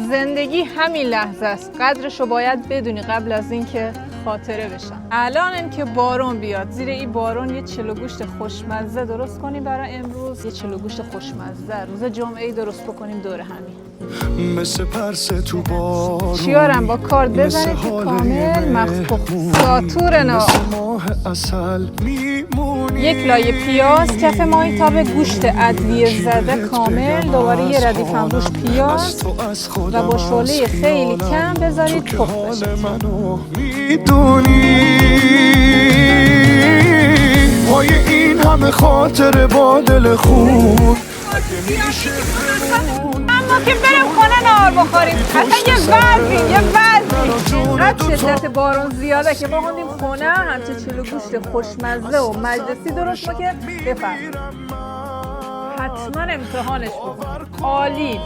زندگی همین لحظه است. قدرش رو باید بدونی قبل از اینکه خاطره بشن. الان این که بارون بیاد، زیر این بارون یه چلو گوشت خوشمزه درست کنیم برای امروز. یه چلو گوشت خوشمزه روز جمعه درست بکنیم دور همین. مثل پرس تو بارون چیارم با کارد بزنید که کامل مخفوق ساتور نا. یک لایه پیاز، کف مایتابه، گوشت ادویه زده کامل، دوباره یه ردیف هم روش پیاز و با شعله خیلی کم بذارید پخت بشه. پای این همه خاطر با دل خون اما که برم خونه نهار بخوریم. اصلا یه وضعی اینقدر شدت بارون زیاده که ما خوندیم خونه همچه چلو گوشت خوشمزه و مجلسی درست بکن. بفرمایید حتما امتحانش بکن. عالی.